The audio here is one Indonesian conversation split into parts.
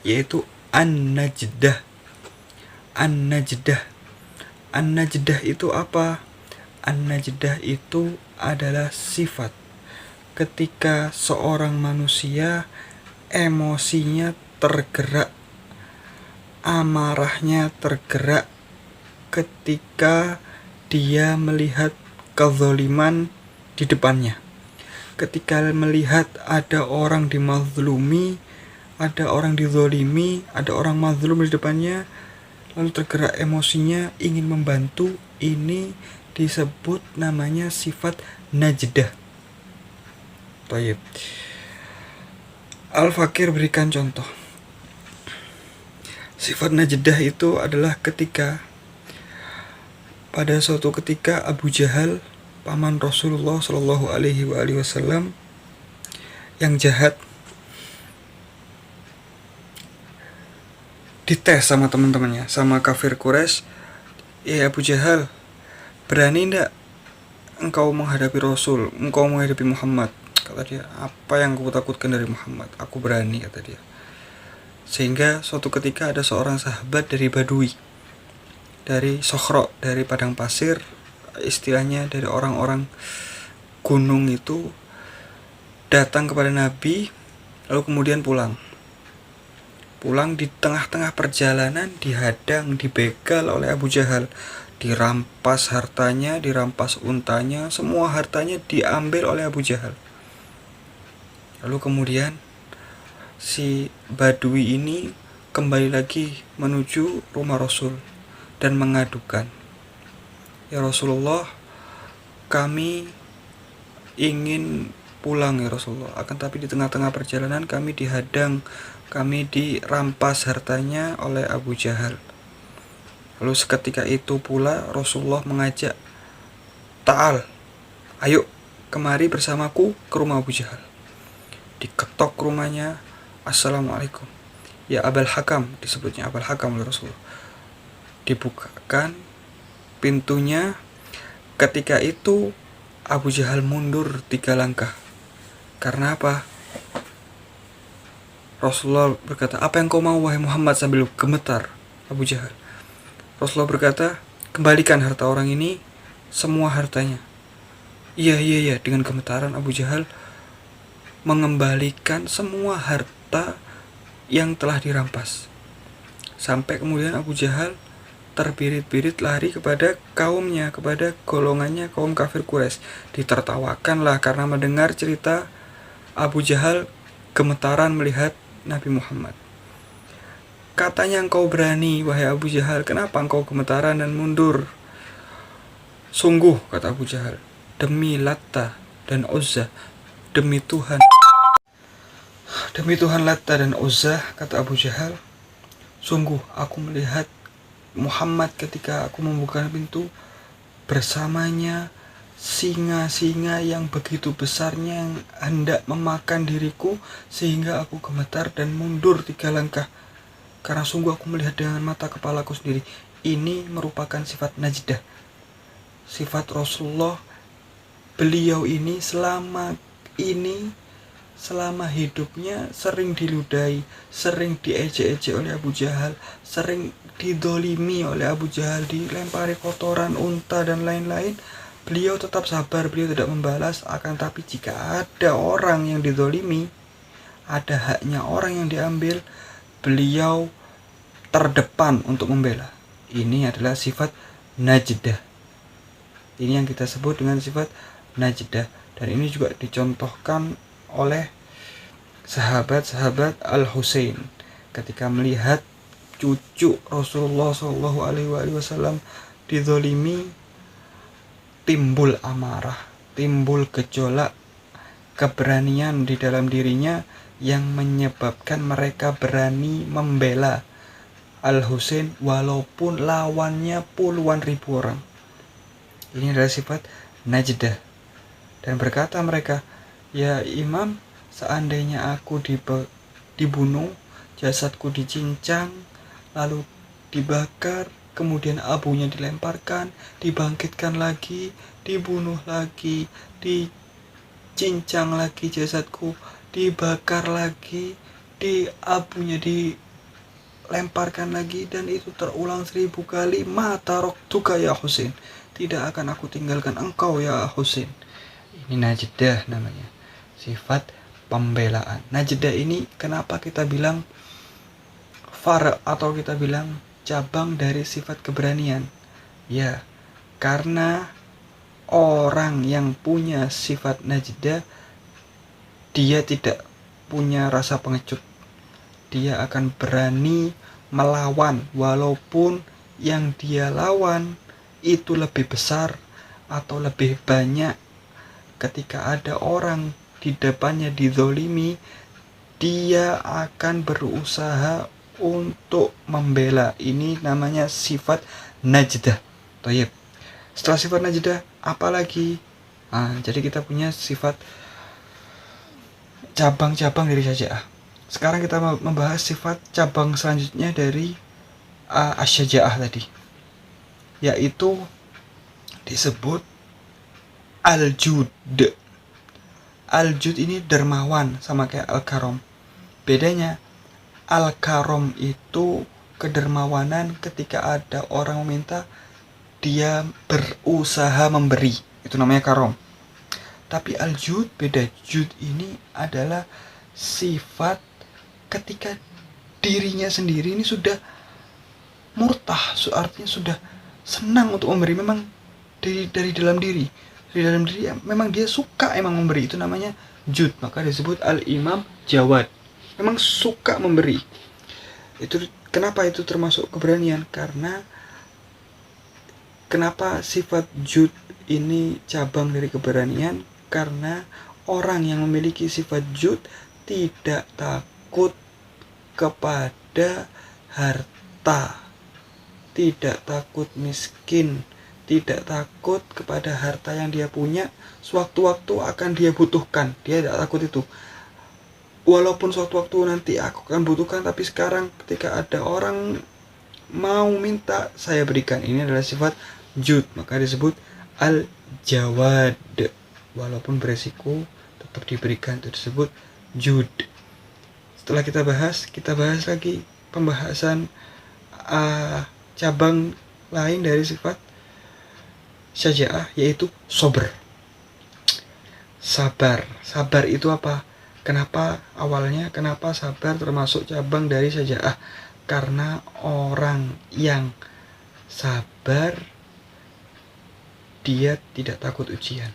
yaitu An-Najdah. An-Najdah. An-Najdah itu apa? An-Najdah itu adalah sifat ketika seorang manusia emosinya tergerak, amarahnya tergerak ketika dia melihat kezaliman di depannya. Ketika melihat ada orang dimazlumi, ada orang dizalimi, ada orang mazlum di depannya, lalu tergerak emosinya ingin membantu. Ini disebut namanya sifat najdah. Baik. Al-Fakir berikan contoh. Sifat najdah itu adalah ketika pada suatu ketika Abu Jahal, paman Rasulullah Shallallahu Alaihi Wasallam yang jahat, dites sama teman-temannya, sama kafir Quraisy. Ya Abu Jahal, berani ndak engkau menghadapi Rasul, engkau menghadapi Muhammad? Kata dia, apa yang aku takutkan dari Muhammad? Aku berani, kata dia. Sehingga suatu ketika ada seorang sahabat dari Badui, dari Sokhro, dari padang pasir, istilahnya dari orang-orang gunung itu, datang kepada Nabi, lalu kemudian pulang di tengah-tengah perjalanan dihadang, dibegal oleh Abu Jahal, dirampas hartanya, dirampas untanya, semua hartanya diambil oleh Abu Jahal. Lalu kemudian si Badui ini kembali lagi menuju rumah Rasul dan mengadukan, ya Rasulullah, kami ingin pulang ya Rasulullah, akan tapi di tengah-tengah perjalanan kami dihadang, kami dirampas hartanya oleh Abu Jahal. Lalu seketika itu pula Rasulullah mengajak, ta'al, ayo kemari bersamaku ke rumah Abu Jahal. Diketok rumahnya, assalamualaikum ya Abul Hakam, disebutnya Abul Hakam oleh Rasulullah. Dibukakan pintunya. Ketika itu Abu Jahal mundur 3 langkah. Karena apa? Rasulullah berkata, apa yang kau mau wahai Muhammad? Sambil gemetar Abu Jahal. Rasulullah berkata, kembalikan harta orang ini, semua hartanya. Iya. Dengan gemetaran Abu Jahal mengembalikan semua harta yang telah dirampas. Sampai kemudian Abu Jahal terbirit-birit lari kepada kaumnya, kepada golongannya, kaum kafir Quraisy. Ditertawakanlah karena mendengar cerita Abu Jahal gemetaran melihat Nabi Muhammad. Katanya, engkau berani wahai Abu Jahal, kenapa engkau gemetaran dan mundur? Sungguh, kata Abu Jahal, demi Latta dan Uzza, demi Tuhan Latta dan Uzza, kata Abu Jahal, sungguh aku melihat Muhammad ketika aku membuka pintu, bersamanya singa-singa yang begitu besarnya yang hendak memakan diriku, sehingga aku gemetar dan mundur 3 langkah. Karena sungguh aku melihat dengan mata kepalaku sendiri. Ini merupakan sifat najdah, sifat Rasulullah. Beliau ini selama hidupnya sering diludahi, sering diejek-ejek oleh Abu Jahal, sering didolimi oleh Abu Jahal, dilempari kotoran, unta dan lain-lain. Beliau tetap sabar, beliau tidak membalas. Akan tapi jika ada orang yang didolimi, ada haknya orang yang diambil, beliau terdepan untuk membela. Ini adalah sifat najdah. Ini yang kita sebut dengan sifat najdah. Dan ini juga dicontohkan oleh sahabat-sahabat Al-Husain ketika melihat cucu Rasulullah SAW dizalimi, timbul amarah, timbul gejolak, keberanian di dalam dirinya yang menyebabkan mereka berani membela Al-Husain walaupun lawannya puluhan ribu orang. Ini adalah sifat najdah. Dan berkata mereka, ya Imam, seandainya aku dibunuh, jasadku dicincang, lalu dibakar, kemudian abunya dilemparkan, dibangkitkan lagi, dibunuh lagi, dicincang lagi jasadku, dibakar lagi, abunya dilemparkan lagi, dan itu terulang 1000 kali. Mata roktuka ya Husain, tidak akan aku tinggalkan engkau ya Husain. Ini najdah namanya, sifat pembelaan. Najdah ini kenapa kita bilang far atau kita bilang cabang dari sifat keberanian? Ya, karena orang yang punya sifat najdah, dia tidak punya rasa pengecut. Dia akan berani melawan walaupun yang dia lawan itu lebih besar atau lebih banyak. Ketika ada orang di depannya dizolimi, dia akan berusaha untuk membela. Ini namanya sifat najdah. Toyib. Setelah sifat najdah, apalagi? Jadi kita punya sifat cabang-cabang dari syaja'ah. Sekarang kita membahas sifat cabang selanjutnya dari asyaja'ah tadi, yaitu disebut al-jud. Al-jud ini dermawan, sama kayak al-karom. Bedanya, al-karom itu kedermawanan ketika ada orang meminta, dia berusaha memberi, itu namanya karom. Tapi al-jud beda. Jud ini adalah sifat ketika dirinya sendiri ini sudah murtah, artinya sudah senang untuk memberi, memang dari dalam diri. Dari dalam diri memang dia suka memberi, itu namanya jud. Maka disebut al-imam jawad, memang suka memberi. Itu kenapa itu termasuk keberanian? Karena kenapa sifat jud ini cabang dari keberanian? Karena orang yang memiliki sifat jud tidak takut kepada harta, tidak takut miskin, tidak takut kepada harta yang dia punya. Sewaktu-waktu akan dia butuhkan, dia tidak takut itu. Walaupun suatu waktu nanti aku akan butuhkan, tapi sekarang ketika ada orang mau minta, saya berikan. Ini adalah sifat jud, maka disebut al-jawad. Walaupun beresiko tetap diberikan, itu disebut jud. Setelah kita bahas lagi pembahasan cabang lain dari sifat syaja'ah, yaitu sober. Sabar itu apa? Kenapa sabar termasuk cabang dari syaja'ah? Karena orang yang sabar, dia tidak takut ujian.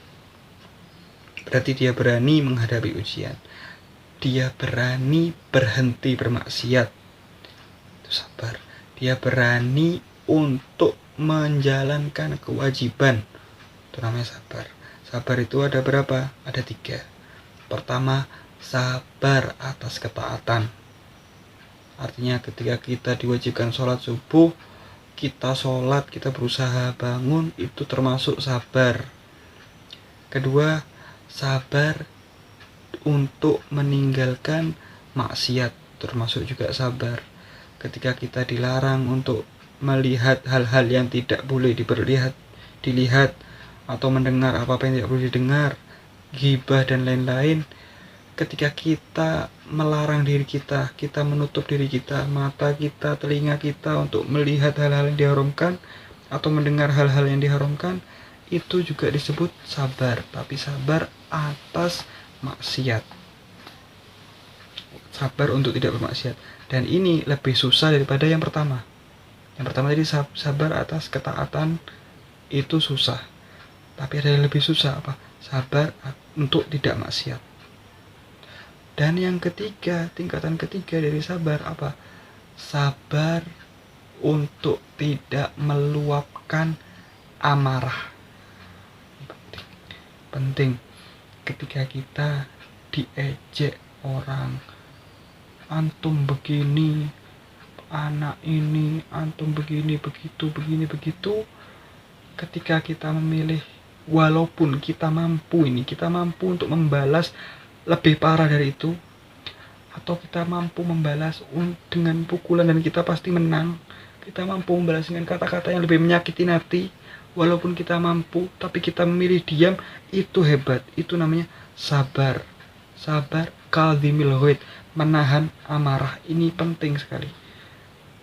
Berarti dia berani menghadapi ujian. Dia berani berhenti bermaksiat. Itu sabar. Dia berani untuk menjalankan kewajiban. Itu namanya sabar. Sabar itu ada berapa? Ada 3. Pertama, sabar atas ketaatan. Artinya ketika kita diwajibkan sholat subuh, kita sholat, kita berusaha bangun, itu termasuk sabar. Kedua, sabar untuk meninggalkan maksiat, termasuk juga sabar. Ketika kita dilarang untuk melihat hal-hal yang tidak boleh dilihat, atau mendengar apa-apa yang tidak boleh didengar, ghibah dan lain-lain, ketika kita melarang diri kita, kita menutup diri kita, mata kita, telinga kita untuk melihat hal-hal yang diharamkan atau mendengar hal-hal yang diharamkan, itu juga disebut sabar, tapi sabar atas maksiat. Sabar untuk tidak bermaksiat. Dan ini lebih susah daripada yang pertama. Yang pertama tadi sabar atas ketaatan, itu susah. Tapi ada yang lebih susah, apa? Sabar untuk tidak maksiat. Dan yang ketiga, tingkatan ketiga dari sabar apa? Sabar untuk tidak meluapkan amarah. Penting. Ketika kita diejek orang, antum begini, anak ini, antum begini, begitu. Ketika kita memilih, walaupun kita mampu untuk membalas lebih parah dari itu, atau kita mampu membalas dengan pukulan dan kita pasti menang, kita mampu membalas dengan kata-kata yang lebih menyakiti hati, walaupun kita mampu tapi kita memilih diam, itu hebat. Itu namanya sabar kadhimil ghaid, menahan amarah. Ini penting sekali.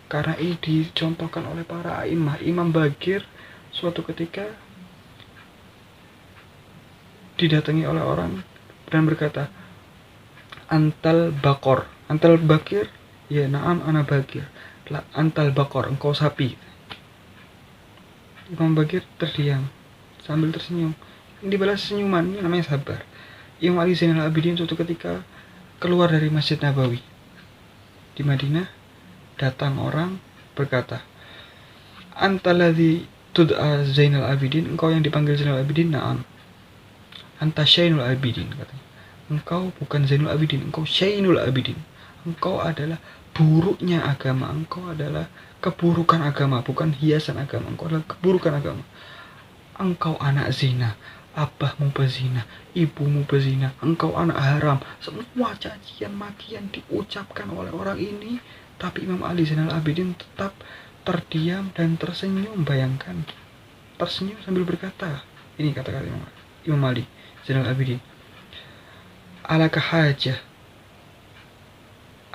Karena ini dicontohkan oleh para imam. Imam Bagir suatu ketika didatangi oleh orang dan berkata, antal bakor, antal bakir, ya na'am ana bakir, antal bakor, engkau sapi. Imam Bagir terdiam sambil tersenyum. Ini dibalas senyuman, ini namanya sabar. Imam Ali Zainal Abidin suatu ketika keluar dari Masjid Nabawi di Madinah, datang orang berkata, antaladzi tud'a Zainal Abidin, engkau yang dipanggil Zainal Abidin. Na'am, anta Syainul Abidin, katanya. Engkau bukan Zainul Abidin, engkau Syainul Abidin. Engkau adalah buruknya agama, engkau adalah keburukan agama, bukan hiasan agama, engkau adalah keburukan agama. Engkau anak zina, abahmu pezina, ibumu pezina, engkau anak haram. Semua cacian makian diucapkan oleh orang ini, tapi Imam Ali Zainal Abidin tetap terdiam dan tersenyum. Bayangkan, tersenyum sambil berkata, ini kata-kata Imam Ali Zainal Abidin, alaka hajah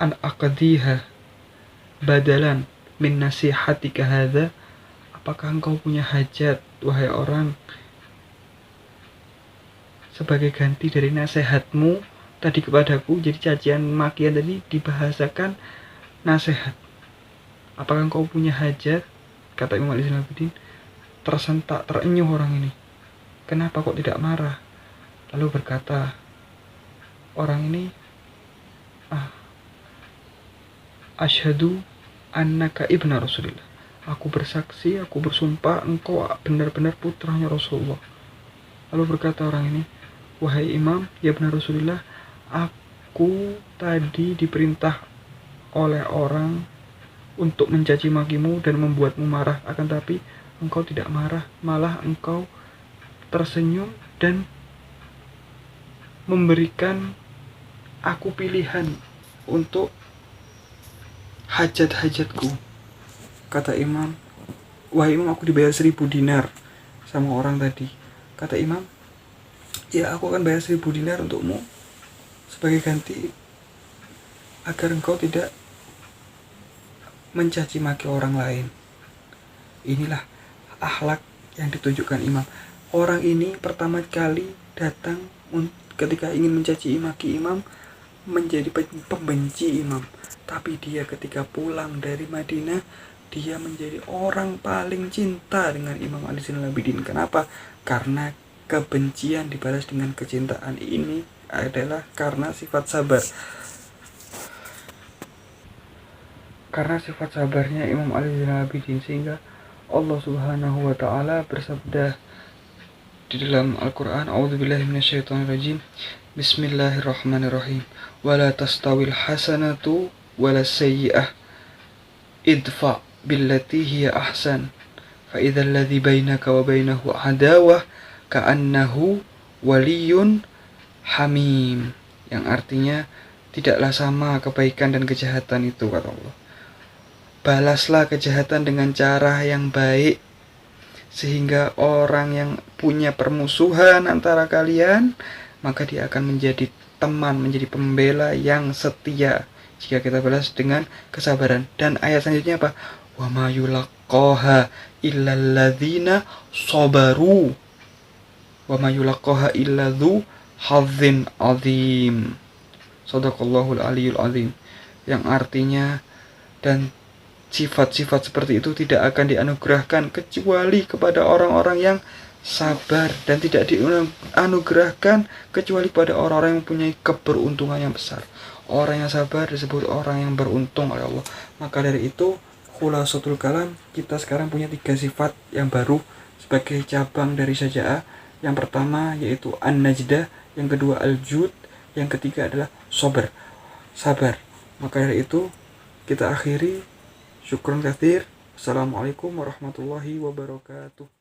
an aqdiha badalan min nasihatika hadha, apakah engkau punya hajat, wahai orang, sebagai ganti dari nasihatmu tadi kepadaku? Jadi cacian makian tadi dibahasakan nasihat. Apakah engkau punya hajat? Kata Imam Ali Zainal Abidin. Tersentak, terenyuh orang ini. Kenapa kok tidak marah? Lalu berkata orang ini, asyhadu annaka ibna Rasulillah. Aku bersaksi, aku bersumpah engkau benar-benar putranya Rasulullah. Lalu berkata orang ini, wahai imam, ya benar Rasulullah, aku tadi diperintah oleh orang untuk mencaci makimu dan membuatmu marah, akan tapi engkau tidak marah, malah engkau tersenyum dan memberikan aku pilihan untuk hajat-hajatku. Kata imam, wahai imam, aku dibayar 1000 dinar sama orang tadi. Kata imam, ya aku akan bayar 1000 dinar untukmu sebagai ganti agar engkau tidak mencaci maki orang lain. Inilah akhlak yang ditunjukkan imam. Orang ini pertama kali datang ketika ingin mencaci maki imam, menjadi pembenci imam. Tapi dia ketika pulang dari Madinah, dia menjadi orang paling cinta dengan Imam Ali Zainal Abidin. Kenapa? Karena kebencian dibalas dengan kecintaan. Ini adalah karena sifat sabar. Karena sifat sabarnya Imam Ali Zainal Abidin, sehingga Allah Subhanahu wa taala bersabda di dalam Al-Qur'an, a'udzubillahi minasyaitonirrajim, bismillahirrahmanirrahim, wala tastawil hasanatu wala sayyi'ah idfa billati hiya ahsan fa idzal ladzi bainaka wa bainahu adawah ka'annahu waliyyun hamim, yang artinya tidaklah sama kebaikan dan kejahatan itu, kata Allah. Balaslah kejahatan dengan cara yang baik, sehingga orang yang punya permusuhan antara kalian, maka dia akan menjadi teman, menjadi pembela yang setia jika kita balas dengan kesabaran. Dan ayat selanjutnya apa? Wa ma yulaqqaha illal ladzina sabaru wa ma yulaqqaha illa dzu hadzin azim. Shadaqallahul aliyul azim. Yang artinya, dan sifat-sifat seperti itu tidak akan dianugerahkan kecuali kepada orang-orang yang sabar, dan tidak dianugerahkan kecuali pada orang-orang yang mempunyai keberuntungan yang besar. Orang yang sabar disebut orang yang beruntung oleh Allah. Maka dari itu, khulasatul kalam, kita sekarang punya 3 sifat yang baru sebagai cabang dari syaja'ah. Yang pertama yaitu an-najdah, yang kedua al-jud, yang ketiga adalah sabar. Maka dari itu kita akhiri. Syukran katsir. Assalamualaikum warahmatullahi wabarakatuh.